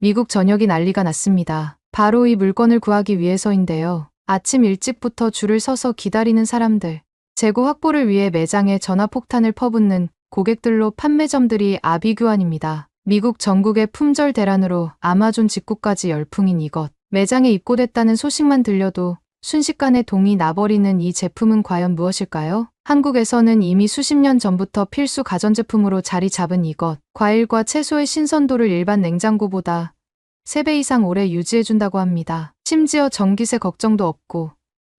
미국 전역이 난리가 났습니다. 바로 이 물건을 구하기 위해서인데요. 아침 일찍부터 줄을 서서 기다리는 사람들, 재고 확보를 위해 매장에 전화폭탄을 퍼붓는 고객들로 판매점들이 아비규환입니다. 미국 전국의 품절 대란으로 아마존 직구까지 열풍인 이것. 매장에 입고됐다는 소식만 들려도 순식간에 동이 나버리는 이 제품은 과연 무엇일까요? 한국에서는 이미 수십 년 전부터 필수 가전제품으로 자리 잡은 이것. 과일과 채소의 신선도를 일반 냉장고보다 3배 이상 오래 유지해준다고 합니다. 심지어 전기세 걱정도 없고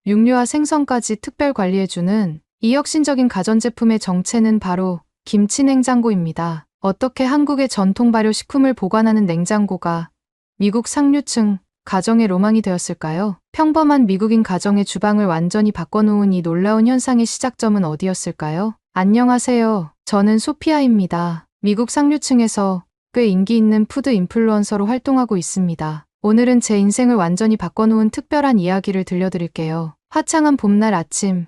육류와 생선까지 특별 관리해주는 이 혁신적인 가전제품의 정체는 바로 김치냉장고입니다. 어떻게 한국의 전통 발효식품을 보관하는 냉장고가 미국 상류층 가정의 로망이 되었을까요? 평범한 미국인 가정의 주방을 완전히 바꿔놓은 이 놀라운 현상의 시작점은 어디였을까요? 안녕하세요. 저는 소피아입니다. 미국 상류층에서 꽤 인기 있는 푸드 인플루언서로 활동하고 있습니다. 오늘은 제 인생을 완전히 바꿔놓은 특별한 이야기를 들려드릴게요. 화창한 봄날 아침.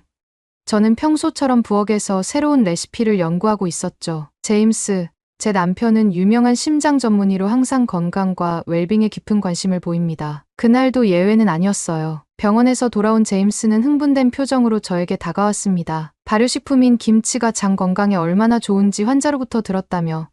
저는 평소처럼 부엌에서 새로운 레시피를 연구하고 있었죠. 제임스, 제 남편은 유명한 심장 전문의로 항상 건강과 웰빙에 깊은 관심을 보입니다. 그날도 예외는 아니었어요. 병원에서 돌아온 제임스는 흥분된 표정으로 저에게 다가왔습니다. 발효식품인 김치가 장 건강에 얼마나 좋은지 환자로부터 들었다며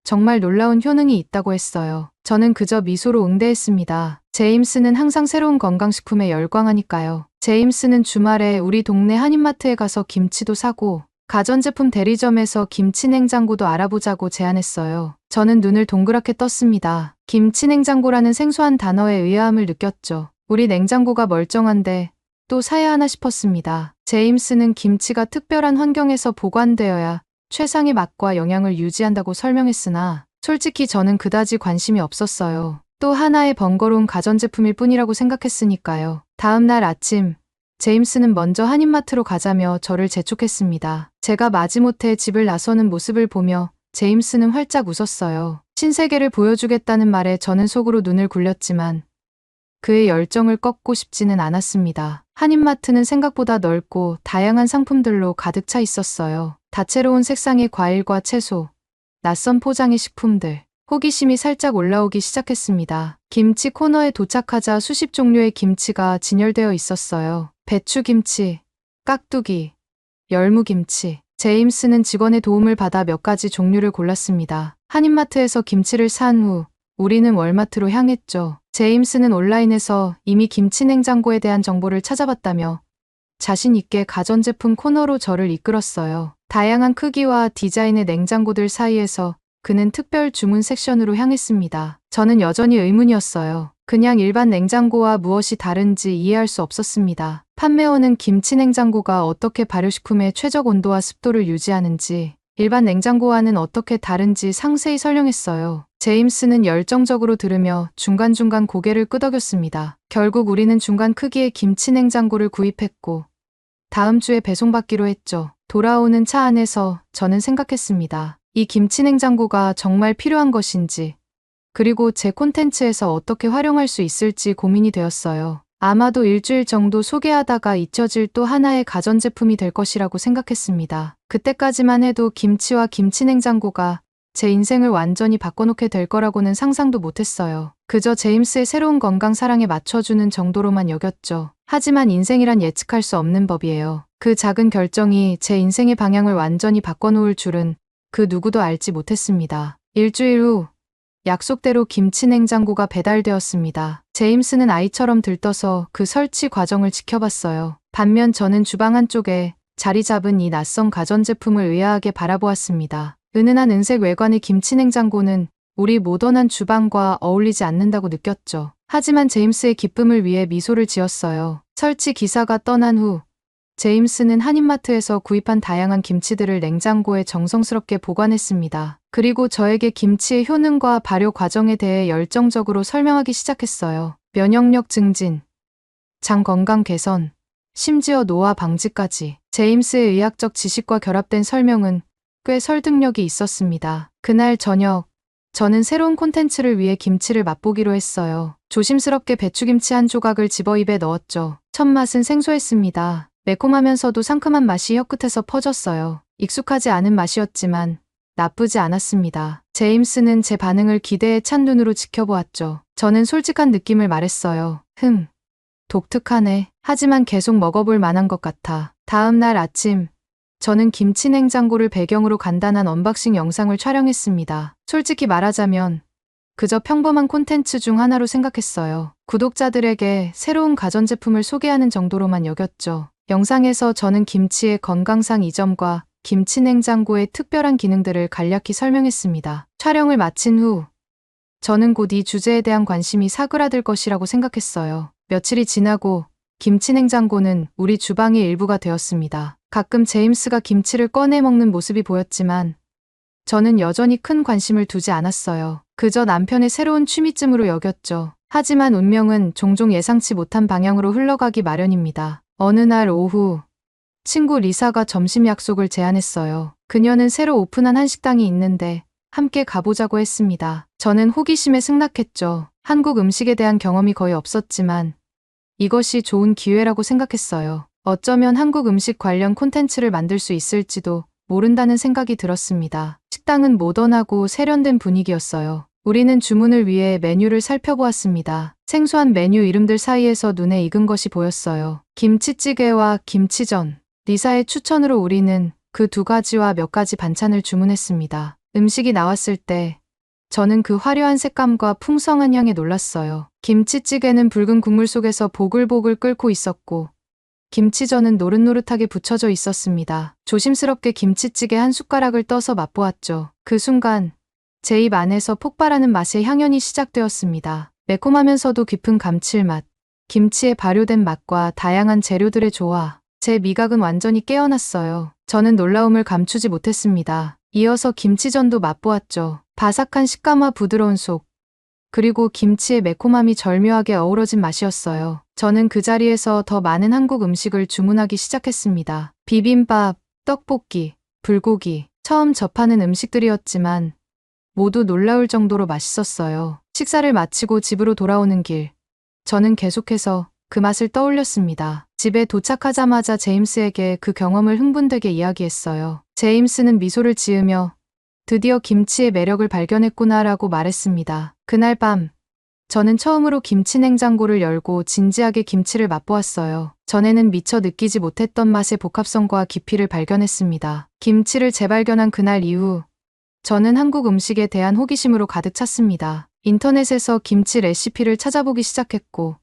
정말 놀라운 효능이 있다고 했어요. 저는 그저 미소로 응대했습니다. 제임스는 항상 새로운 건강식품에 열광하니까요. 제임스는 주말에 우리 동네 한인마트에 가서 김치도 사고 가전제품 대리점에서 김치냉장고도 알아보자고 제안했어요. 저는 눈을 동그랗게 떴습니다. 김치냉장고라는 생소한 단어의 의아함을 느꼈죠. 우리 냉장고가 멀쩡한데 또 사야 하나 싶었습니다. 제임스는 김치가 특별한 환경에서 보관되어야 최상의 맛과 영양을 유지한다고 설명했으나 솔직히 저는 그다지 관심이 없었어요. 또 하나의 번거로운 가전제품일 뿐이라고 생각했으니까요. 다음 날 아침, 제임스는 먼저 한인마트로 가자며 저를 재촉했습니다. 제가 마지못해 집을 나서는 모습을 보며 제임스는 활짝 웃었어요. 신세계를 보여주겠다는 말에 저는 속으로 눈을 굴렸지만 그의 열정을 꺾고 싶지는 않았습니다. 한인마트는 생각보다 넓고 다양한 상품들로 가득 차 있었어요. 다채로운 색상의 과일과 채소, 낯선 포장의 식품들. 호기심이 살짝 올라오기 시작했습니다. 김치 코너에 도착하자 수십 종류의 김치가 진열되어 있었어요. 배추김치, 깍두기, 열무김치. 제임스는 직원의 도움을 받아 몇 가지 종류를 골랐습니다. 한인마트에서 김치를 산 후 우리는 월마트로 향했죠. 제임스는 온라인에서 이미 김치냉장고에 대한 정보를 찾아봤다며 자신 있게 가전제품 코너로 저를 이끌었어요. 다양한 크기와 디자인의 냉장고들 사이에서 그는 특별 주문 섹션으로 향했습니다. 저는 여전히 의문이었어요. 그냥 일반 냉장고와 무엇이 다른지 이해할 수 없었습니다. 판매원은 김치 냉장고가 어떻게 발효식품의 최적 온도와 습도를 유지하는지, 일반 냉장고와는 어떻게 다른지 상세히 설명했어요. 제임스는 열정적으로 들으며 중간중간 고개를 끄덕였습니다. 결국 우리는 중간 크기의 김치 냉장고를 구입했고 다음 주에 배송받기로 했죠. 돌아오는 차 안에서 저는 생각했습니다. 이 김치 냉장고가 정말 필요한 것인지, 그리고 제 콘텐츠에서 어떻게 활용할 수 있을지 고민이 되었어요. 아마도 일주일 정도 소개하다가 잊혀질 또 하나의 가전제품이 될 것이라고 생각했습니다. 그때까지만 해도 김치와 김치 냉장고가 제 인생을 완전히 바꿔놓게 될 거라고는 상상도 못했어요. 그저 제임스의 새로운 건강 사랑에 맞춰주는 정도로만 여겼죠. 하지만 인생이란 예측할 수 없는 법이에요. 그 작은 결정이 제 인생의 방향을 완전히 바꿔놓을 줄은 그 누구도 알지 못했습니다. 일주일 후 약속대로 김치 냉장고가 배달되었습니다. 제임스는 아이처럼 들떠서 그 설치 과정을 지켜봤어요. 반면 저는 주방 한쪽에 자리 잡은 이 낯선 가전제품을 의아하게 바라보았습니다. 은은한 은색 외관의 김치 냉장고는 우리 모던한 주방과 어울리지 않는다고 느꼈죠. 하지만 제임스의 기쁨을 위해 미소를 지었어요. 설치 기사가 떠난 후 제임스는 한인마트에서 구입한 다양한 김치들을 냉장고에 정성스럽게 보관했습니다. 그리고 저에게 김치의 효능과 발효 과정에 대해 열정적으로 설명하기 시작했어요. 면역력 증진, 장 건강 개선, 심지어 노화 방지까지. 제임스의 의학적 지식과 결합된 설명은 꽤 설득력이 있었습니다. 그날 저녁, 저는 새로운 콘텐츠를 위해 김치를 맛보기로 했어요. 조심스럽게 배추김치 한 조각을 집어 입에 넣었죠. 첫 맛은 생소했습니다. 매콤하면서도 상큼한 맛이 혀끝에서 퍼졌어요. 익숙하지 않은 맛이었지만 나쁘지 않았습니다. 제임스는 제 반응을 기대에 찬 눈으로 지켜보았죠. 저는 솔직한 느낌을 말했어요. 독특하네. 하지만 계속 먹어볼 만한 것 같아. 다음 날 아침, 저는 김치 냉장고를 배경으로 간단한 언박싱 영상을 촬영했습니다. 솔직히 말하자면 그저 평범한 콘텐츠 중 하나로 생각했어요. 구독자들에게 새로운 가전제품을 소개하는 정도로만 여겼죠. 영상에서 저는 김치의 건강상 이점과 김치 냉장고의 특별한 기능들을 간략히 설명했습니다. 촬영을 마친 후 저는 곧 이 주제에 대한 관심이 사그라들 것이라고 생각했어요. 며칠이 지나고 김치 냉장고는 우리 주방의 일부가 되었습니다. 가끔 제임스가 김치를 꺼내 먹는 모습이 보였지만 저는 여전히 큰 관심을 두지 않았어요. 그저 남편의 새로운 취미쯤으로 여겼죠. 하지만 운명은 종종 예상치 못한 방향으로 흘러가기 마련입니다. 어느 날 오후, 친구 리사가 점심 약속을 제안했어요. 그녀는 새로 오픈한 한식당이 있는데 함께 가보자고 했습니다. 저는 호기심에 승낙했죠. 한국 음식에 대한 경험이 거의 없었지만 이것이 좋은 기회라고 생각했어요. 어쩌면 한국 음식 관련 콘텐츠를 만들 수 있을지도 모른다는 생각이 들었습니다. 식당은 모던하고 세련된 분위기였어요. 우리는 주문을 위해 메뉴를 살펴보았습니다. 생소한 메뉴 이름들 사이에서 눈에 익은 것이 보였어요. 김치찌개와 김치전. 리사의 추천으로 우리는 그 두 가지와 몇 가지 반찬을 주문했습니다. 음식이 나왔을 때 저는 그 화려한 색감과 풍성한 향에 놀랐어요. 김치찌개는 붉은 국물 속에서 보글보글 끓고 있었고 김치전은 노릇노릇하게 붙여져 있었습니다. 조심스럽게 김치찌개 한 숟가락을 떠서 맛보았죠. 그 순간 제 입 안에서 폭발하는 맛의 향연이 시작되었습니다. 매콤하면서도 깊은 감칠맛, 김치의 발효된 맛과 다양한 재료들의 조화. 제 미각은 완전히 깨어났어요. 저는 놀라움을 감추지 못했습니다. 이어서 김치전도 맛보았죠. 바삭한 식감과 부드러운 속, 그리고 김치의 매콤함이 절묘하게 어우러진 맛이었어요. 저는 그 자리에서 더 많은 한국 음식을 주문하기 시작했습니다. 비빔밥, 떡볶이, 불고기, 처음 접하는 음식들이었지만 모두 놀라울 정도로 맛있었어요. 식사를 마치고 집으로 돌아오는 길, 저는 계속해서 그 맛을 떠올렸습니다. 집에 도착하자마자 제임스에게 그 경험을 흥분되게 이야기했어요. 제임스는 미소를 지으며 드디어 김치의 매력을 발견했구나라고 말했습니다. 그날 밤, 저는 처음으로 김치 냉장고를 열고 진지하게 김치를 맛보았어요. 전에는 미처 느끼지 못했던 맛의 복합성과 깊이를 발견했습니다. 김치를 재발견한 그날 이후, 저는 한국 음식에 대한 호기심으로 가득 찼습니다. 인터넷에서 김치 레시피를 찾아보기 시작했고,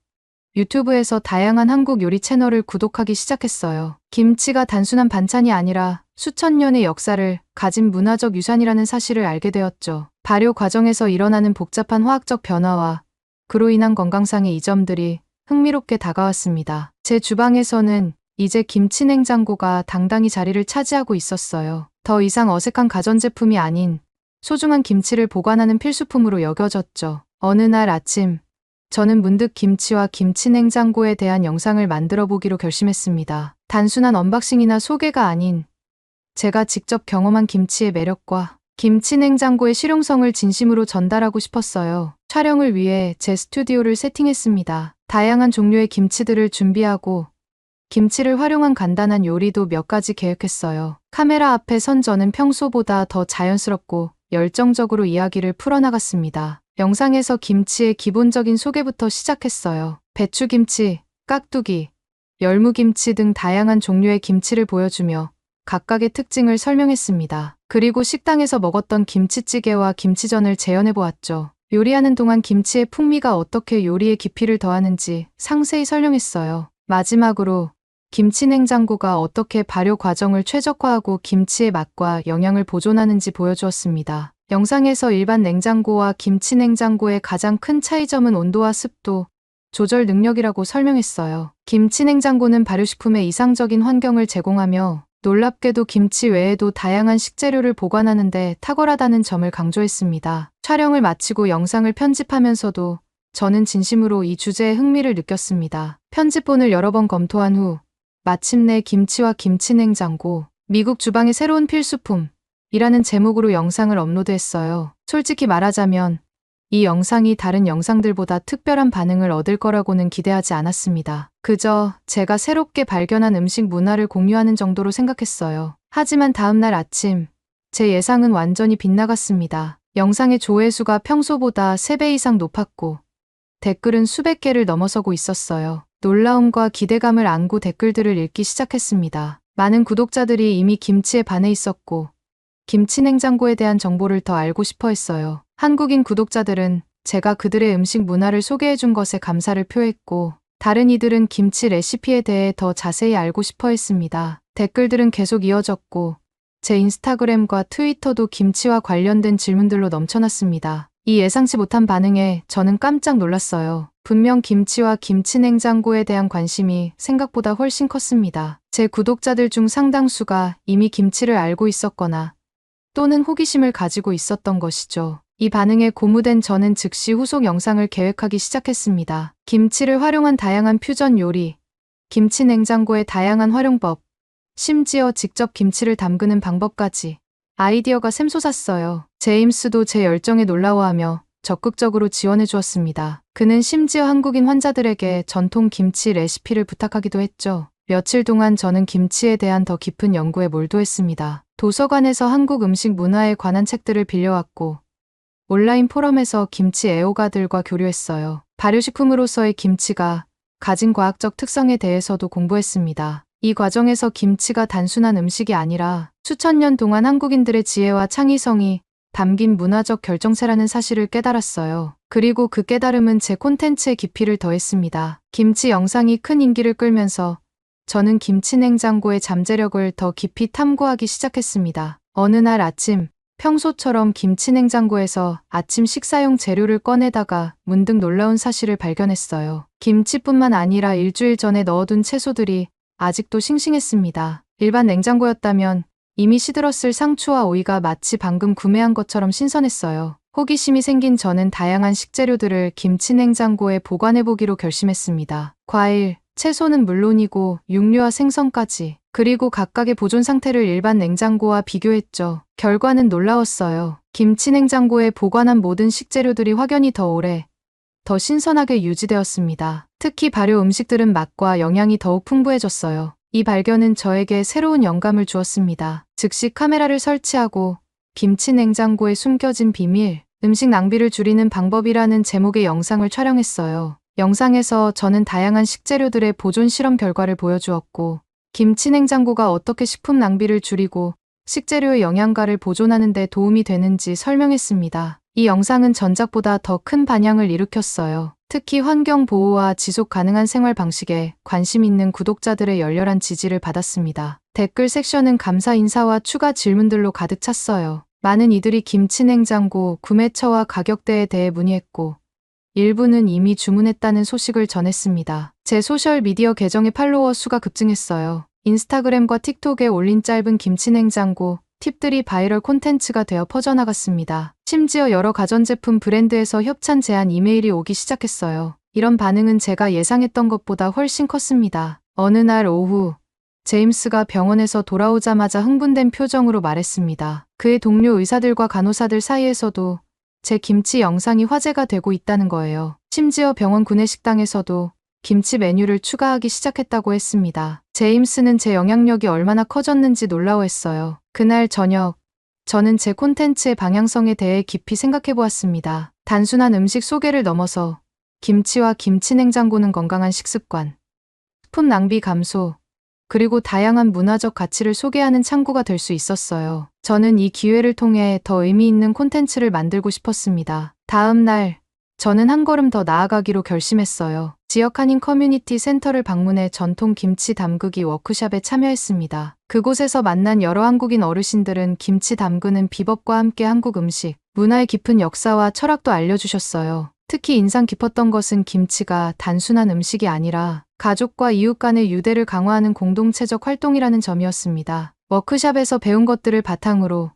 유튜브에서 다양한 한국 요리 채널을 구독하기 시작했어요. 김치가 단순한 반찬이 아니라 수천 년의 역사를 가진 문화적 유산이라는 사실을 알게 되었죠. 발효 과정에서 일어나는 복잡한 화학적 변화와 그로 인한 건강상의 이점들이 흥미롭게 다가왔습니다. 제 주방에서는 이제 김치 냉장고가 당당히 자리를 차지하고 있었어요. 더 이상 어색한 가전제품이 아닌 소중한 김치를 보관하는 필수품으로 여겨졌죠. 어느 날 아침, 저는 문득 김치와 김치 냉장고에 대한 영상을 만들어 보기로 결심했습니다. 단순한 언박싱이나 소개가 아닌 제가 직접 경험한 김치의 매력과 김치 냉장고의 실용성을 진심으로 전달하고 싶었어요. 촬영을 위해 제 스튜디오를 세팅했습니다. 다양한 종류의 김치들을 준비하고 김치를 활용한 간단한 요리도 몇 가지 계획했어요. 카메라 앞에 선 저는 평소보다 더 자연스럽고 열정적으로 이야기를 풀어나갔습니다. 영상에서 김치의 기본적인 소개부터 시작했어요. 배추김치, 깍두기, 열무김치 등 다양한 종류의 김치를 보여주며 각각의 특징을 설명했습니다. 그리고 식당에서 먹었던 김치찌개와 김치전을 재현해보았죠. 요리하는 동안 김치의 풍미가 어떻게 요리의 깊이를 더하는지 상세히 설명했어요. 마지막으로 김치 냉장고가 어떻게 발효 과정을 최적화하고 김치의 맛과 영양을 보존하는지 보여주었습니다. 영상에서 일반 냉장고와 김치 냉장고의 가장 큰 차이점은 온도와 습도 조절 능력이라고 설명했어요. 김치 냉장고는 발효식품에 이상적인 환경을 제공하며 놀랍게도 김치 외에도 다양한 식재료를 보관하는데 탁월하다는 점을 강조했습니다. 촬영을 마치고 영상을 편집하면서도 저는 진심으로 이 주제에 흥미를 느꼈습니다. 편집본을 여러 번 검토한 후 마침내 김치와 김치 냉장고, 미국 주방의 새로운 필수품 이라는 제목으로 영상을 업로드했어요. 솔직히 말하자면 이 영상이 다른 영상들보다 특별한 반응을 얻을 거라고는 기대하지 않았습니다. 그저 제가 새롭게 발견한 음식 문화를 공유하는 정도로 생각했어요. 하지만 다음 날 아침, 제 예상은 완전히 빗나갔습니다. 영상의 조회수가 평소보다 3배 이상 높았고 댓글은 수백 개를 넘어서고 있었어요. 놀라움과 기대감을 안고 댓글들을 읽기 시작했습니다. 많은 구독자들이 이미 김치에 반해 있었고 김치 냉장고에 대한 정보를 더 알고 싶어 했어요. 한국인 구독자들은 제가 그들의 음식 문화를 소개해 준 것에 감사를 표했고 다른 이들은 김치 레시피에 대해 더 자세히 알고 싶어 했습니다. 댓글들은 계속 이어졌고 제 인스타그램과 트위터도 김치와 관련된 질문들로 넘쳐났습니다. 이 예상치 못한 반응에 저는 깜짝 놀랐어요. 분명 김치와 김치 냉장고에 대한 관심이 생각보다 훨씬 컸습니다. 제 구독자들 중 상당수가 이미 김치를 알고 있었거나 또는 호기심을 가지고 있었던 것이죠. 이 반응에 고무된 저는 즉시 후속 영상을 계획하기 시작했습니다. 김치를 활용한 다양한 퓨전 요리, 김치 냉장고의 다양한 활용법, 심지어 직접 김치를 담그는 방법까지 아이디어가 샘솟았어요. 제임스도 제 열정에 놀라워하며 적극적으로 지원해 주었습니다. 그는 심지어 한국인 환자들에게 전통 김치 레시피를 부탁하기도 했죠. 며칠 동안 저는 김치에 대한 더 깊은 연구에 몰두했습니다. 도서관에서 한국 음식 문화에 관한 책들을 빌려왔고 온라인 포럼에서 김치 애호가들과 교류했어요. 발효식품으로서의 김치가 가진 과학적 특성에 대해서도 공부했습니다. 이 과정에서 김치가 단순한 음식이 아니라 수천 년 동안 한국인들의 지혜와 창의성이 담긴 문화적 결정체라는 사실을 깨달았어요. 그리고 그 깨달음은 제 콘텐츠에 깊이를 더했습니다. 김치 영상이 큰 인기를 끌면서 저는 김치 냉장고의 잠재력을 더 깊이 탐구하기 시작했습니다. 어느 날 아침, 평소처럼 김치 냉장고에서 아침 식사용 재료를 꺼내다가 문득 놀라운 사실을 발견했어요. 김치뿐만 아니라 일주일 전에 넣어둔 채소들이 아직도 싱싱했습니다. 일반 냉장고였다면 이미 시들었을 상추와 오이가 마치 방금 구매한 것처럼 신선했어요. 호기심이 생긴 저는 다양한 식재료들을 김치 냉장고에 보관해보기로 결심했습니다. 과일, 채소는 물론이고 육류와 생선까지, 그리고 각각의 보존 상태를 일반 냉장고와 비교했죠. 결과는 놀라웠어요. 김치 냉장고에 보관한 모든 식재료들이 확연히 더 오래, 더 신선하게 유지되었습니다. 특히 발효 음식들은 맛과 영양이 더욱 풍부해졌어요. 이 발견은 저에게 새로운 영감을 주었습니다. 즉시 카메라를 설치하고 김치 냉장고에 숨겨진 비밀, 음식 낭비를 줄이는 방법이라는 제목의 영상을 촬영했어요. 영상에서 저는 다양한 식재료들의 보존 실험 결과를 보여주었고 김치 냉장고가 어떻게 식품 낭비를 줄이고 식재료의 영양가를 보존하는 데 도움이 되는지 설명했습니다. 이 영상은 전작보다 더 큰 반향을 일으켰어요. 특히 환경 보호와 지속 가능한 생활 방식에 관심 있는 구독자들의 열렬한 지지를 받았습니다. 댓글 섹션은 감사 인사와 추가 질문들로 가득 찼어요. 많은 이들이 김치 냉장고 구매처와 가격대에 대해 문의했고 일부는 이미 주문했다는 소식을 전했습니다. 제 소셜미디어 계정의 팔로워 수가 급증했어요. 인스타그램과 틱톡에 올린 짧은 김치 냉장고 팁들이 바이럴 콘텐츠가 되어 퍼져나갔습니다. 심지어 여러 가전제품 브랜드에서 협찬 제안 이메일이 오기 시작했어요. 이런 반응은 제가 예상했던 것보다 훨씬 컸습니다. 어느 날 오후, 제임스가 병원에서 돌아오자마자 흥분된 표정으로 말했습니다. 그의 동료 의사들과 간호사들 사이에서도 제 김치 영상이 화제가 되고 있다는 거예요. 심지어 병원 구내식당에서도 김치 메뉴를 추가하기 시작했다고 했습니다. 제임스는 제 영향력이 얼마나 커졌는지 놀라워했어요. 그날 저녁, 저는 제 콘텐츠의 방향성에 대해 깊이 생각해 보았습니다. 단순한 음식 소개를 넘어서 김치와 김치 냉장고는 건강한 식습관, 식품 낭비 감소, 그리고 다양한 문화적 가치를 소개하는 창구가 될 수 있었어요. 저는 이 기회를 통해 더 의미 있는 콘텐츠를 만들고 싶었습니다. 다음 날, 저는 한 걸음 더 나아가기로 결심했어요. 지역 한인 커뮤니티 센터를 방문해 전통 김치 담그기 워크숍에 참여했습니다. 그곳에서 만난 여러 한국인 어르신들은 김치 담그는 비법과 함께 한국 음식, 문화의 깊은 역사와 철학도 알려주셨어요. 특히 인상 깊었던 것은 김치가 단순한 음식이 아니라 가족과 이웃 간의 유대를 강화하는 공동체적 활동이라는 점이었습니다. 워크숍에서 배운 것들을 바탕으로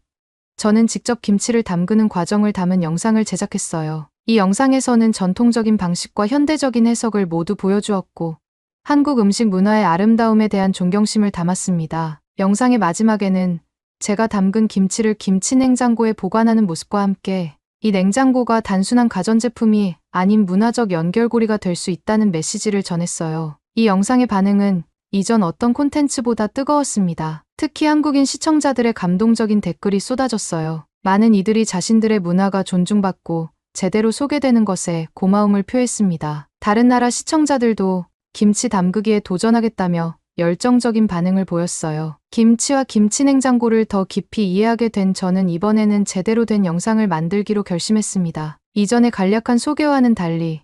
저는 직접 김치를 담그는 과정을 담은 영상을 제작했어요. 이 영상에서는 전통적인 방식과 현대적인 해석을 모두 보여주었고 한국 음식 문화의 아름다움에 대한 존경심을 담았습니다. 영상의 마지막에는 제가 담근 김치를 김치 냉장고에 보관하는 모습과 함께 이 냉장고가 단순한 가전제품이 아닌 문화적 연결고리가 될 수 있다는 메시지를 전했어요. 이 영상의 반응은 이전 어떤 콘텐츠보다 뜨거웠습니다. 특히 한국인 시청자들의 감동적인 댓글이 쏟아졌어요. 많은 이들이 자신들의 문화가 존중받고 제대로 소개되는 것에 고마움을 표했습니다. 다른 나라 시청자들도 김치 담그기에 도전하겠다며 열정적인 반응을 보였어요. 김치와 김치 냉장고를 더 깊이 이해하게 된 저는 이번에는 제대로 된 영상을 만들기로 결심했습니다. 이전의 간략한 소개와는 달리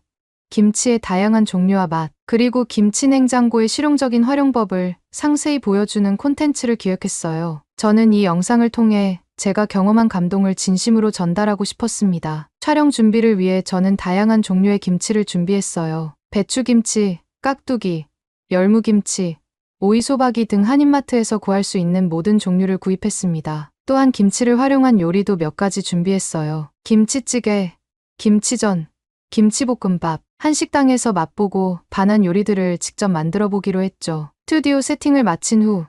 김치의 다양한 종류와 맛, 그리고 김치 냉장고의 실용적인 활용법을 상세히 보여주는 콘텐츠를 기획했어요. 저는 이 영상을 통해 제가 경험한 감동을 진심으로 전달하고 싶었습니다. 촬영 준비를 위해 저는 다양한 종류의 김치를 준비했어요. 배추김치, 깍두기, 열무김치, 오이소박이 등 한인마트에서 구할 수 있는 모든 종류를 구입했습니다. 또한 김치를 활용한 요리도 몇 가지 준비했어요. 김치찌개, 김치전, 김치볶음밥, 한식당에서 맛보고 반한 요리들을 직접 만들어 보기로 했죠. 스튜디오 세팅을 마친 후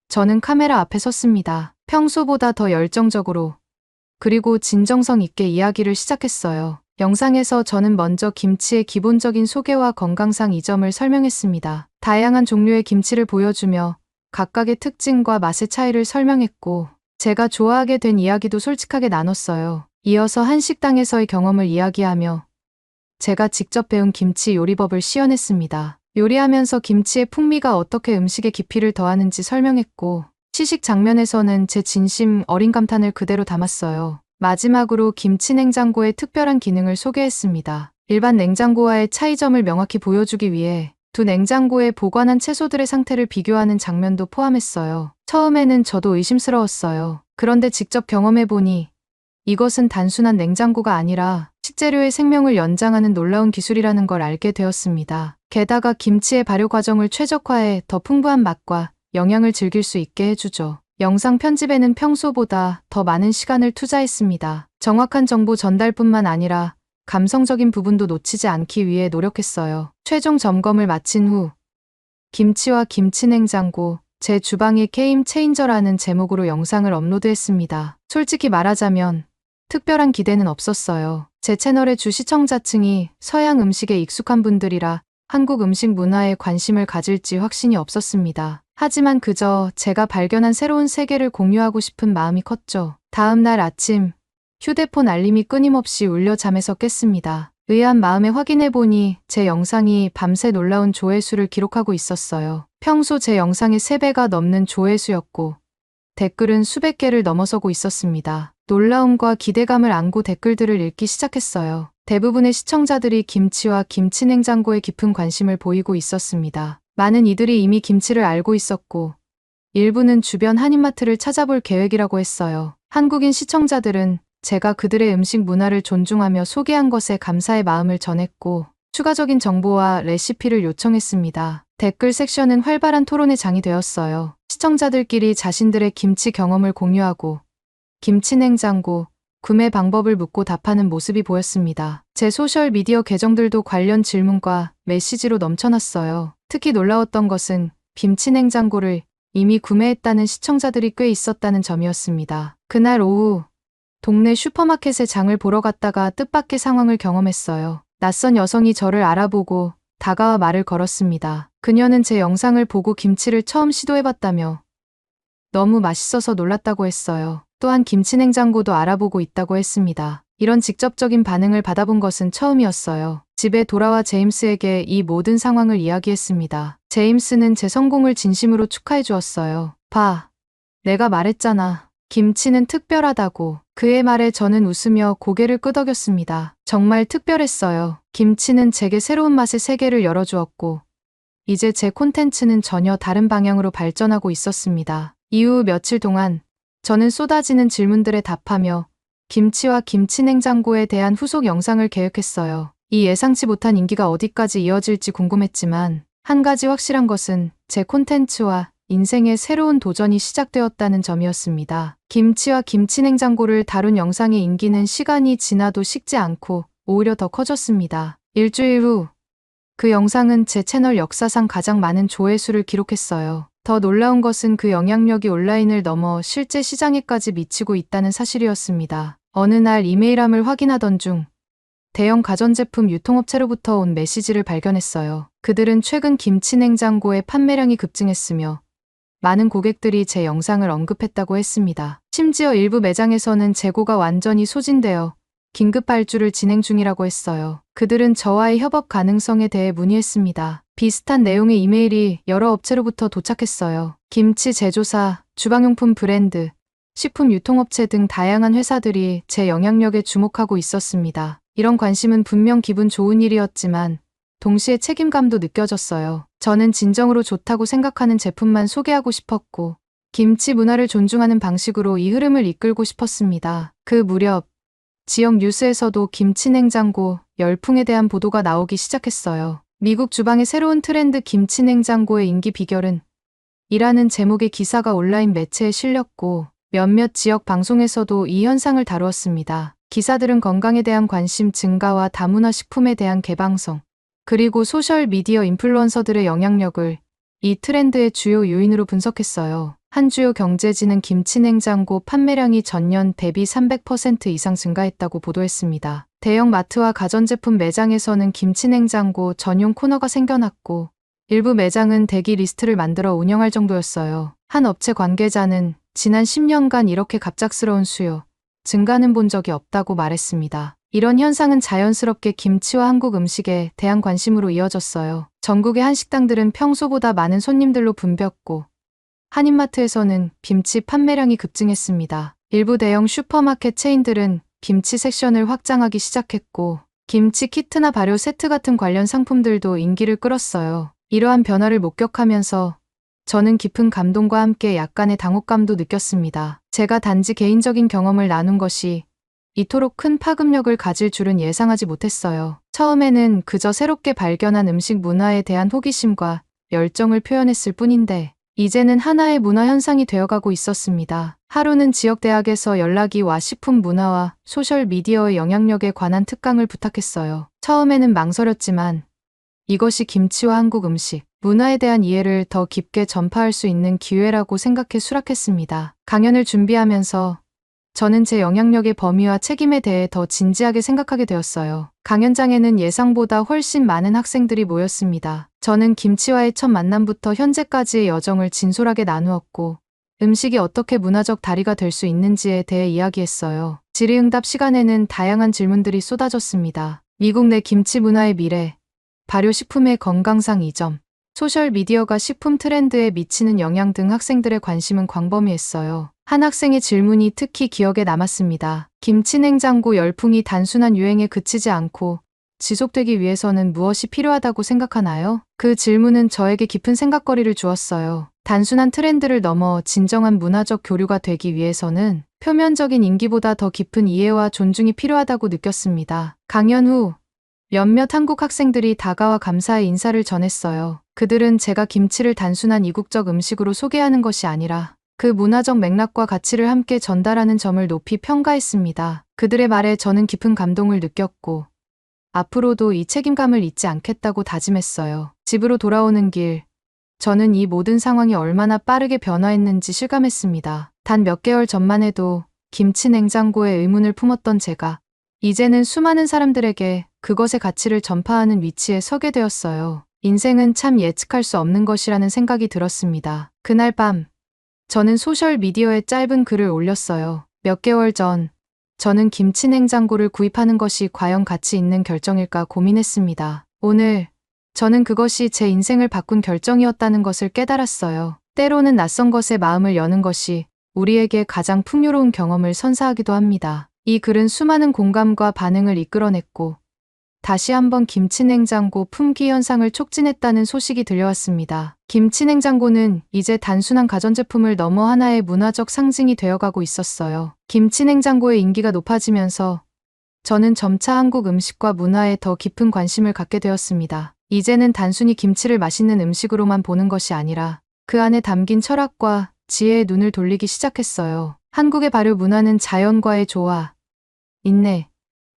저는 카메라 앞에 섰습니다. 평소보다 더 열정적으로 그리고 진정성 있게 이야기를 시작했어요. 영상에서 저는 먼저 김치의 기본적인 소개와 건강상 이점을 설명했습니다. 다양한 종류의 김치를 보여주며 각각의 특징과 맛의 차이를 설명했고 제가 좋아하게 된 이야기도 솔직하게 나눴어요. 이어서 한식당에서의 경험을 이야기하며 제가 직접 배운 김치 요리법을 시연했습니다. 요리하면서 김치의 풍미가 어떻게 음식의 깊이를 더하는지 설명했고 시식 장면에서는 제 진심 어린 감탄을 그대로 담았어요. 마지막으로 김치 냉장고의 특별한 기능을 소개했습니다. 일반 냉장고와의 차이점을 명확히 보여주기 위해 두 냉장고에 보관한 채소들의 상태를 비교하는 장면도 포함했어요. 처음에는 저도 의심스러웠어요. 그런데 직접 경험해보니 이것은 단순한 냉장고가 아니라 식재료의 생명을 연장하는 놀라운 기술이라는 걸 알게 되었습니다. 게다가 김치의 발효 과정을 최적화해 더 풍부한 맛과 영양을 즐길 수 있게 해주죠. 영상 편집에는 평소보다 더 많은 시간을 투자했습니다. 정확한 정보 전달뿐만 아니라 감성적인 부분도 놓치지 않기 위해 노력했어요. 최종 점검을 마친 후 김치와 김치냉장고, 제 주방이 게임 체인저라는 제목으로 영상을 업로드했습니다. 솔직히 말하자면 특별한 기대는 없었어요. 제 채널의 주 시청자층이 서양 음식에 익숙한 분들이라 한국 음식 문화에 관심을 가질지 확신이 없었습니다. 하지만 그저 제가 발견한 새로운 세계를 공유하고 싶은 마음이 컸죠. 다음 날 아침, 휴대폰 알림이 끊임없이 울려 잠에서 깼습니다. 의아한 마음에 확인해보니 제 영상이 밤새 놀라운 조회수를 기록하고 있었어요. 평소 제 영상의 3배가 넘는 조회수였고 댓글은 수백 개를 넘어서고 있었습니다. 놀라움과 기대감을 안고 댓글들을 읽기 시작했어요. 대부분의 시청자들이 김치와 김치냉장고에 깊은 관심을 보이고 있었습니다. 많은 이들이 이미 김치를 알고 있었고 일부는 주변 한인마트를 찾아볼 계획이라고 했어요. 한국인 시청자들은 제가 그들의 음식 문화를 존중하며 소개한 것에 감사의 마음을 전했고 추가적인 정보와 레시피를 요청했습니다. 댓글 섹션은 활발한 토론의 장이 되었어요. 시청자들끼리 자신들의 김치 경험을 공유하고 김치냉장고, 구매 방법을 묻고 답하는 모습이 보였습니다. 제 소셜미디어 계정들도 관련 질문과 메시지로 넘쳐났어요. 특히 놀라웠던 것은 김치냉장고를 이미 구매했다는 시청자들이 꽤 있었다는 점이었습니다. 그날 오후 동네 슈퍼마켓에 장을 보러 갔다가 뜻밖의 상황을 경험했어요. 낯선 여성이 저를 알아보고 다가와 말을 걸었습니다. 그녀는 제 영상을 보고 김치를 처음 시도해봤다며 너무 맛있어서 놀랐다고 했어요. 또한 김치냉장고도 알아보고 있다고 했습니다. 이런 직접적인 반응을 받아본 것은 처음이었어요. 집에 돌아와 제임스에게 이 모든 상황을 이야기했습니다. 제임스는 제 성공을 진심으로 축하해 주었어요. 봐, 내가 말했잖아. 김치는 특별하다고. 그의 말에 저는 웃으며 고개를 끄덕였습니다. 정말 특별했어요. 김치는 제게 새로운 맛의 세계를 열어주었고 이제 제 콘텐츠는 전혀 다른 방향으로 발전하고 있었습니다. 이후 며칠 동안 저는 쏟아지는 질문들에 답하며 김치와 김치냉장고에 대한 후속 영상을 계획했어요. 이 예상치 못한 인기가 어디까지 이어질지 궁금했지만 한 가지 확실한 것은 제 콘텐츠와 인생의 새로운 도전이 시작되었다는 점이었습니다. 김치와 김치냉장고를 다룬 영상의 인기는 시간이 지나도 식지 않고 오히려 더 커졌습니다. 일주일 후 그 영상은 제 채널 역사상 가장 많은 조회수를 기록했어요. 더 놀라운 것은 그 영향력이 온라인을 넘어 실제 시장에까지 미치고 있다는 사실이었습니다. 어느 날 이메일함을 확인하던 중 대형 가전제품 유통업체로부터 온 메시지를 발견했어요. 그들은 최근 김치 냉장고의 판매량이 급증했으며 많은 고객들이 제 영상을 언급했다고 했습니다. 심지어 일부 매장에서는 재고가 완전히 소진되어 긴급 발주를 진행 중이라고 했어요. 그들은 저와의 협업 가능성에 대해 문의했습니다. 비슷한 내용의 이메일이 여러 업체로부터 도착했어요. 김치 제조사, 주방용품 브랜드, 식품 유통업체 등 다양한 회사들이 제 영향력에 주목하고 있었습니다. 이런 관심은 분명 기분 좋은 일이었지만 동시에 책임감도 느껴졌어요. 저는 진정으로 좋다고 생각하는 제품만 소개하고 싶었고 김치 문화를 존중하는 방식으로 이 흐름을 이끌고 싶었습니다. 그 무렵 지역 뉴스에서도 김치 냉장고 열풍에 대한 보도가 나오기 시작했어요. 미국 주방의 새로운 트렌드 김치 냉장고의 인기 비결은 이라는 제목의 기사가 온라인 매체에 실렸고 몇몇 지역 방송에서도 이 현상을 다루었습니다. 기사들은 건강에 대한 관심 증가와 다문화 식품에 대한 개방성, 그리고 소셜미디어 인플루언서들의 영향력을 이 트렌드의 주요 요인으로 분석했어요. 한 주요 경제지는 김치 냉장고 판매량이 전년 대비 300% 이상 증가했다고 보도했습니다. 대형 마트와 가전제품 매장에서는 김치 냉장고 전용 코너가 생겨났고 일부 매장은 대기 리스트를 만들어 운영할 정도였어요. 한 업체 관계자는 지난 10년간 이렇게 갑작스러운 수요 증가는 본 적이 없다고 말했습니다. 이런 현상은 자연스럽게 김치와 한국 음식에 대한 관심으로 이어졌어요. 전국의 한식당들은 평소보다 많은 손님들로 붐볐고 한인마트에서는 김치 판매량이 급증했습니다. 일부 대형 슈퍼마켓 체인들은 김치 섹션을 확장하기 시작했고 김치 키트나 발효 세트 같은 관련 상품들도 인기를 끌었어요. 이러한 변화를 목격하면서 저는 깊은 감동과 함께 약간의 당혹감도 느꼈습니다. 제가 단지 개인적인 경험을 나눈 것이 이토록 큰 파급력을 가질 줄은 예상하지 못했어요. 처음에는 그저 새롭게 발견한 음식 문화에 대한 호기심과 열정을 표현했을 뿐인데 이제는 하나의 문화 현상이 되어가고 있었습니다. 하루는 지역 대학에서 연락이 와 식품 문화와 소셜미디어의 영향력에 관한 특강을 부탁했어요. 처음에는 망설였지만 이것이 김치와 한국 음식, 문화에 대한 이해를 더 깊게 전파할 수 있는 기회라고 생각해 수락했습니다. 강연을 준비하면서 저는 제 영향력의 범위와 책임에 대해 더 진지하게 생각하게 되었어요. 강연장에는 예상보다 훨씬 많은 학생들이 모였습니다. 저는 김치와의 첫 만남부터 현재까지의 여정을 진솔하게 나누었고 음식이 어떻게 문화적 다리가 될 수 있는지에 대해 이야기했어요. 질의응답 시간에는 다양한 질문들이 쏟아졌습니다. 미국 내 김치 문화의 미래, 발효식품의 건강상 이점, 소셜미디어가 식품 트렌드에 미치는 영향 등 학생들의 관심은 광범위했어요. 한 학생의 질문이 특히 기억에 남았습니다. 김치 냉장고 열풍이 단순한 유행에 그치지 않고 지속되기 위해서는 무엇이 필요하다고 생각하나요? 그 질문은 저에게 깊은 생각거리를 주었어요. 단순한 트렌드를 넘어 진정한 문화적 교류가 되기 위해서는 표면적인 인기보다 더 깊은 이해와 존중이 필요하다고 느꼈습니다. 강연 후 몇몇 한국 학생들이 다가와 감사의 인사를 전했어요. 그들은 제가 김치를 단순한 이국적 음식으로 소개하는 것이 아니라 그 문화적 맥락과 가치를 함께 전달하는 점을 높이 평가했습니다. 그들의 말에 저는 깊은 감동을 느꼈고 앞으로도 이 책임감을 잊지 않겠다고 다짐했어요. 집으로 돌아오는 길, 저는 이 모든 상황이 얼마나 빠르게 변화했는지 실감했습니다. 단 몇 개월 전만 해도 김치 냉장고에 의문을 품었던 제가 이제는 수많은 사람들에게 그것의 가치를 전파하는 위치에 서게 되었어요. 인생은 참 예측할 수 없는 것이라는 생각이 들었습니다. 그날 밤 저는 소셜미디어에 짧은 글을 올렸어요. 몇 개월 전 저는 김치 냉장고를 구입하는 것이 과연 가치 있는 결정일까 고민했습니다. 오늘 저는 그것이 제 인생을 바꾼 결정이었다는 것을 깨달았어요. 때로는 낯선 것에 마음을 여는 것이 우리에게 가장 풍요로운 경험을 선사하기도 합니다. 이 글은 수많은 공감과 반응을 이끌어냈고 다시 한번 김치 냉장고 품귀 현상을 촉진했다는 소식이 들려왔습니다. 김치 냉장고는 이제 단순한 가전제품을 넘어 하나의 문화적 상징이 되어가고 있었어요. 김치 냉장고의 인기가 높아지면서 저는 점차 한국 음식과 문화에 더 깊은 관심을 갖게 되었습니다. 이제는 단순히 김치를 맛있는 음식으로만 보는 것이 아니라 그 안에 담긴 철학과 지혜의 눈을 돌리기 시작했어요. 한국의 발효 문화는 자연과의 조화, 인내,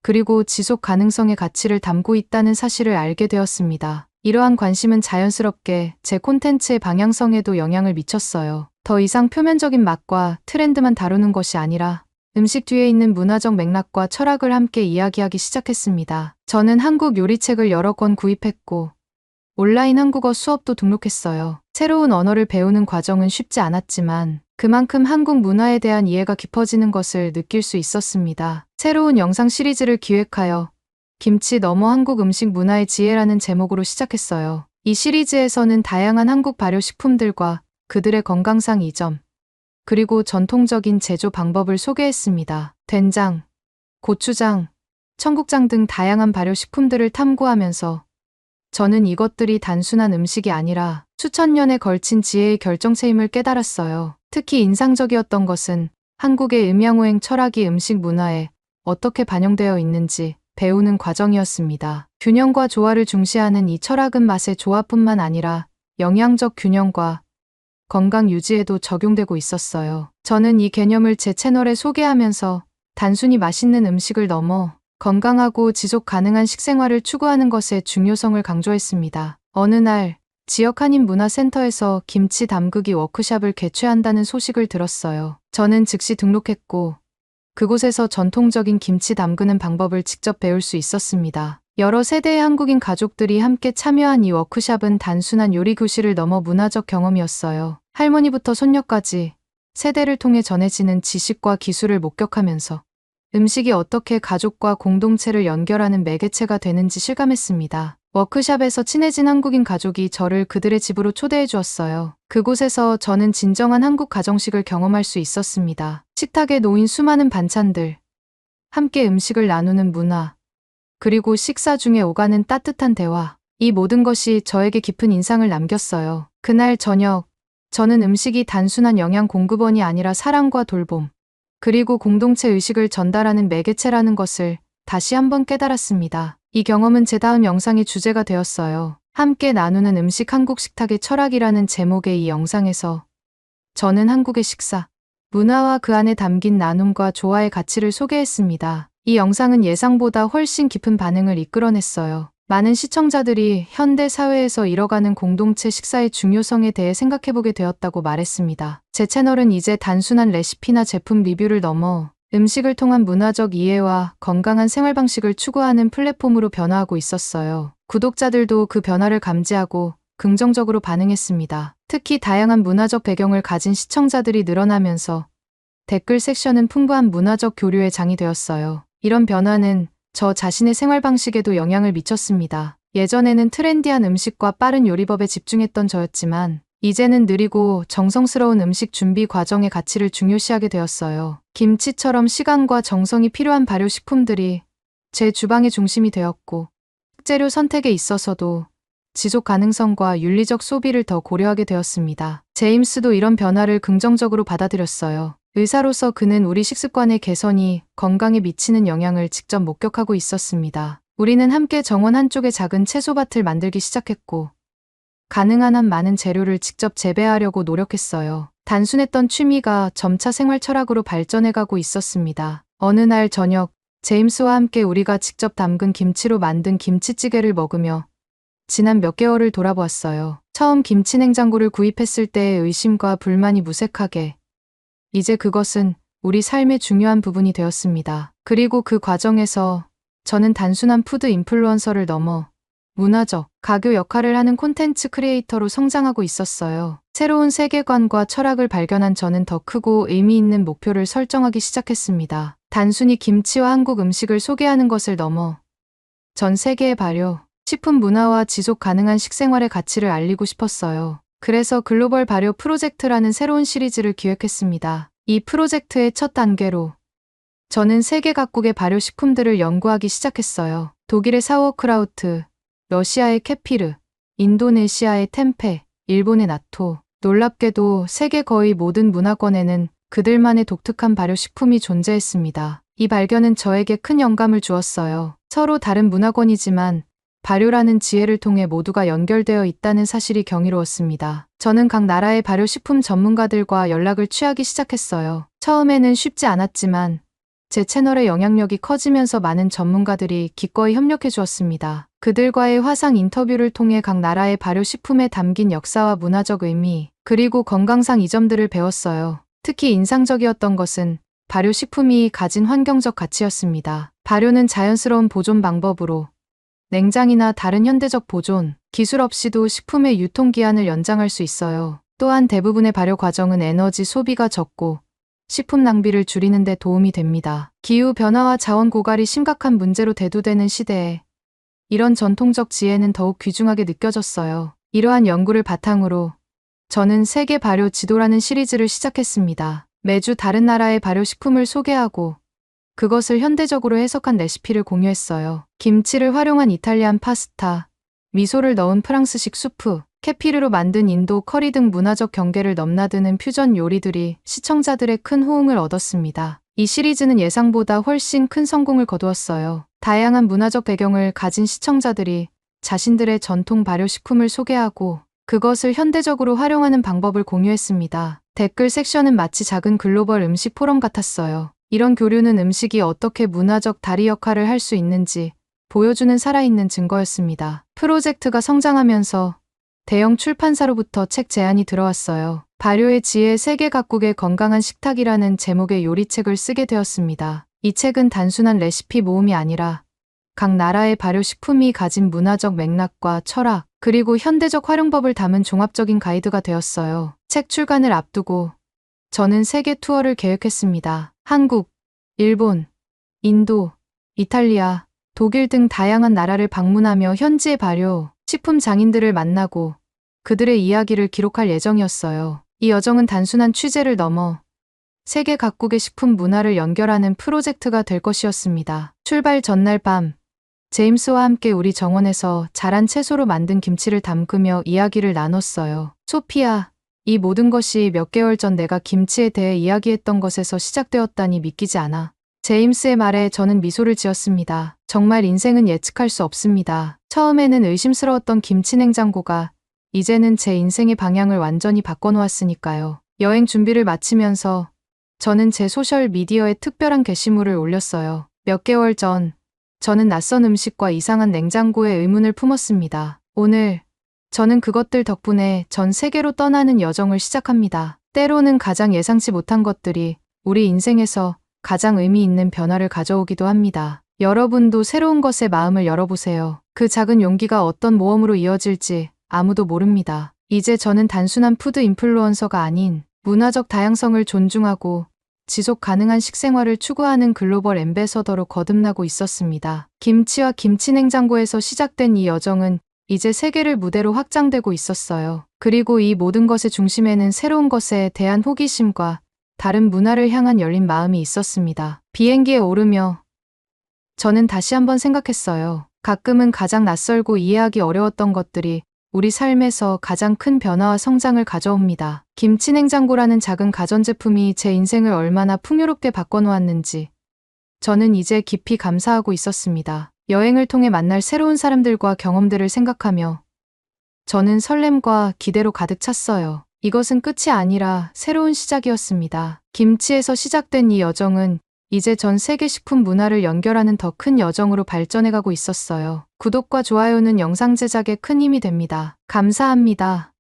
그리고 지속 가능성의 가치를 담고 있다는 사실을 알게 되었습니다. 이러한 관심은 자연스럽게 제 콘텐츠의 방향성에도 영향을 미쳤어요. 더 이상 표면적인 맛과 트렌드만 다루는 것이 아니라 음식 뒤에 있는 문화적 맥락과 철학을 함께 이야기하기 시작했습니다. 저는 한국 요리책을 여러 권 구입했고 온라인 한국어 수업도 등록했어요. 새로운 언어를 배우는 과정은 쉽지 않았지만 그만큼 한국 문화에 대한 이해가 깊어지는 것을 느낄 수 있었습니다. 새로운 영상 시리즈를 기획하여 김치 너머 한국 음식 문화의 지혜라는 제목으로 시작했어요. 이 시리즈에서는 다양한 한국 발효식품들과 그들의 건강상 이점, 그리고 전통적인 제조 방법을 소개했습니다. 된장, 고추장, 청국장 등 다양한 발효식품들을 탐구하면서 저는 이것들이 단순한 음식이 아니라 수천 년에 걸친 지혜의 결정체임을 깨달았어요. 특히 인상적이었던 것은 한국의 음양오행 철학이 음식 문화에 어떻게 반영되어 있는지 배우는 과정이었습니다. 균형과 조화를 중시하는 이 철학은 맛의 조화뿐만 아니라 영양적 균형과 건강 유지에도 적용되고 있었어요. 저는 이 개념을 제 채널에 소개하면서 단순히 맛있는 음식을 넘어 건강하고 지속 가능한 식생활을 추구하는 것의 중요성을 강조했습니다. 어느 날 지역 한인 문화센터에서 김치 담그기 워크숍을 개최한다는 소식을 들었어요. 저는 즉시 등록했고 그곳에서 전통적인 김치 담그는 방법을 직접 배울 수 있었습니다. 여러 세대의 한국인 가족들이 함께 참여한 이 워크숍은 단순한 요리 교실을 넘어 문화적 경험이었어요. 할머니부터 손녀까지 세대를 통해 전해지는 지식과 기술을 목격하면서 음식이 어떻게 가족과 공동체를 연결하는 매개체가 되는지 실감했습니다. 워크숍에서 친해진 한국인 가족이 저를 그들의 집으로 초대해 주었어요. 그곳에서 저는 진정한 한국 가정식을 경험할 수 있었습니다. 식탁에 놓인 수많은 반찬들, 함께 음식을 나누는 문화, 그리고 식사 중에 오가는 따뜻한 대화. 이 모든 것이 저에게 깊은 인상을 남겼어요. 그날 저녁, 저는 음식이 단순한 영양 공급원이 아니라 사랑과 돌봄, 그리고 공동체 의식을 전달하는 매개체라는 것을 다시 한번 깨달았습니다. 이 경험은 제 다음 영상의 주제가 되었어요. 함께 나누는 음식 한국 식탁의 철학이라는 제목의 이 영상에서 저는 한국의 식사, 문화와 그 안에 담긴 나눔과 조화의 가치를 소개했습니다. 이 영상은 예상보다 훨씬 깊은 반응을 이끌어냈어요. 많은 시청자들이 현대 사회에서 이뤄가는 공동체 식사의 중요성에 대해 생각해보게 되었다고 말했습니다. 제 채널은 이제 단순한 레시피나 제품 리뷰를 넘어 음식을 통한 문화적 이해와 건강한 생활 방식을 추구하는 플랫폼으로 변화하고 있었어요. 구독자들도 그 변화를 감지하고 긍정적으로 반응했습니다. 특히 다양한 문화적 배경을 가진 시청자들이 늘어나면서 댓글 섹션은 풍부한 문화적 교류의 장이 되었어요. 이런 변화는 저 자신의 생활 방식에도 영향을 미쳤습니다. 예전에는 트렌디한 음식과 빠른 요리법에 집중했던 저였지만 이제는 느리고 정성스러운 음식 준비 과정의 가치를 중요시하게 되었어요. 김치처럼 시간과 정성이 필요한 발효식품들이 제 주방의 중심이 되었고 식재료 선택에 있어서도 지속 가능성과 윤리적 소비를 더 고려하게 되었습니다. 제임스도 이런 변화를 긍정적으로 받아들였어요. 의사로서 그는 우리 식습관의 개선이 건강에 미치는 영향을 직접 목격하고 있었습니다. 우리는 함께 정원 한쪽에 작은 채소밭을 만들기 시작했고 가능한 한 많은 재료를 직접 재배하려고 노력했어요. 단순했던 취미가 점차 생활 철학으로 발전해가고 있었습니다. 어느 날 저녁, 제임스와 함께 우리가 직접 담근 김치로 만든 김치찌개를 먹으며 지난 몇 개월을 돌아보았어요. 처음 김치 냉장고를 구입했을 때의 의심과 불만이 무색하게 이제 그것은 우리 삶의 중요한 부분이 되었습니다. 그리고 그 과정에서 저는 단순한 푸드 인플루언서를 넘어 문화적, 가교 역할을 하는 콘텐츠 크리에이터로 성장하고 있었어요. 새로운 세계관과 철학을 발견한 저는 더 크고 의미 있는 목표를 설정하기 시작했습니다. 단순히 김치와 한국 음식을 소개하는 것을 넘어 전 세계의 발효, 식품 문화와 지속 가능한 식생활의 가치를 알리고 싶었어요. 그래서 글로벌 발효 프로젝트라는 새로운 시리즈를 기획했습니다. 이 프로젝트의 첫 단계로 저는 세계 각국의 발효식품들을 연구하기 시작했어요. 독일의 사워크라우트, 러시아의 케피르, 인도네시아의 템페, 일본의 나토. 놀랍게도 세계 거의 모든 문화권에는 그들만의 독특한 발효식품이 존재했습니다. 이 발견은 저에게 큰 영감을 주었어요. 서로 다른 문화권이지만 발효라는 지혜를 통해 모두가 연결되어 있다는 사실이 경이로웠습니다. 저는 각 나라의 발효식품 전문가들과 연락을 취하기 시작했어요. 처음에는 쉽지 않았지만 제 채널의 영향력이 커지면서 많은 전문가들이 기꺼이 협력해 주었습니다. 그들과의 화상 인터뷰를 통해 각 나라의 발효식품에 담긴 역사와 문화적 의미, 그리고 건강상 이점들을 배웠어요. 특히 인상적이었던 것은 발효식품이 가진 환경적 가치였습니다. 발효는 자연스러운 보존 방법으로 냉장이나 다른 현대적 보존, 기술 없이도 식품의 유통기한을 연장할 수 있어요. 또한 대부분의 발효 과정은 에너지 소비가 적고 식품 낭비를 줄이는 데 도움이 됩니다. 기후 변화와 자원 고갈이 심각한 문제로 대두되는 시대에 이런 전통적 지혜는 더욱 귀중하게 느껴졌어요. 이러한 연구를 바탕으로 저는 세계 발효 지도라는 시리즈를 시작했습니다. 매주 다른 나라의 발효식품을 소개하고 그것을 현대적으로 해석한 레시피를 공유했어요. 김치를 활용한 이탈리안 파스타, 미소를 넣은 프랑스식 수프, 케피르로 만든 인도 커리 등 문화적 경계를 넘나드는 퓨전 요리들이 시청자들의 큰 호응을 얻었습니다. 이 시리즈는 예상보다 훨씬 큰 성공을 거두었어요. 다양한 문화적 배경을 가진 시청자들이 자신들의 전통 발효식품을 소개하고 그것을 현대적으로 활용하는 방법을 공유했습니다. 댓글 섹션은 마치 작은 글로벌 음식 포럼 같았어요. 이런 교류는 음식이 어떻게 문화적 다리 역할을 할 수 있는지 보여주는 살아있는 증거였습니다. 프로젝트가 성장하면서 대형 출판사로부터 책 제안이 들어왔어요. 발효의 지혜 세계 각국의 건강한 식탁이라는 제목의 요리책을 쓰게 되었습니다. 이 책은 단순한 레시피 모음이 아니라 각 나라의 발효식품이 가진 문화적 맥락과 철학, 그리고 현대적 활용법을 담은 종합적인 가이드가 되었어요. 책 출간을 앞두고 저는 세계 투어를 계획했습니다. 한국, 일본, 인도, 이탈리아, 독일 등 다양한 나라를 방문하며 현지의 발효, 식품 장인들을 만나고 그들의 이야기를 기록할 예정이었어요. 이 여정은 단순한 취재를 넘어 세계 각국의 식품 문화를 연결하는 프로젝트가 될 것이었습니다. 출발 전날 밤, 제임스와 함께 우리 정원에서 자란 채소로 만든 김치를 담그며 이야기를 나눴어요. 소피아, 이 모든 것이 몇 개월 전 내가 김치에 대해 이야기했던 것에서 시작되었다니 믿기지 않아. 제임스의 말에 저는 미소를 지었습니다. 정말 인생은 예측할 수 없습니다. 처음에는 의심스러웠던 김치 냉장고가 이제는 제 인생의 방향을 완전히 바꿔놓았으니까요. 여행 준비를 마치면서 저는 제 소셜 미디어에 특별한 게시물을 올렸어요. 몇 개월 전, 저는 낯선 음식과 이상한 냉장고에 의문을 품었습니다. 오늘, 저는 그것들 덕분에 전 세계로 떠나는 여정을 시작합니다. 때로는 가장 예상치 못한 것들이 우리 인생에서 가장 의미 있는 변화를 가져오기도 합니다. 여러분도 새로운 것에 마음을 열어보세요. 그 작은 용기가 어떤 모험으로 이어질지 아무도 모릅니다. 이제 저는 단순한 푸드 인플루언서가 아닌 문화적 다양성을 존중하고 지속 가능한 식생활을 추구하는 글로벌 앰베서더로 거듭나고 있었습니다. 김치와 김치 냉장고에서 시작된 이 여정은 이제 세계를 무대로 확장되고 있었어요. 그리고 이 모든 것의 중심에는 새로운 것에 대한 호기심과 다른 문화를 향한 열린 마음이 있었습니다. 비행기에 오르며 저는 다시 한번 생각했어요. 가끔은 가장 낯설고 이해하기 어려웠던 것들이 우리 삶에서 가장 큰 변화와 성장을 가져옵니다. 김치 냉장고라는 작은 가전제품이 제 인생을 얼마나 풍요롭게 바꿔놓았는지 저는 이제 깊이 감사하고 있었습니다. 여행을 통해 만날 새로운 사람들과 경험들을 생각하며 저는 설렘과 기대로 가득 찼어요. 이것은 끝이 아니라 새로운 시작이었습니다. 김치에서 시작된 이 여정은 이제 전 세계 식품 문화를 연결하는 더 큰 여정으로 발전해가고 있었어요. 구독과 좋아요는 영상 제작에 큰 힘이 됩니다. 감사합니다.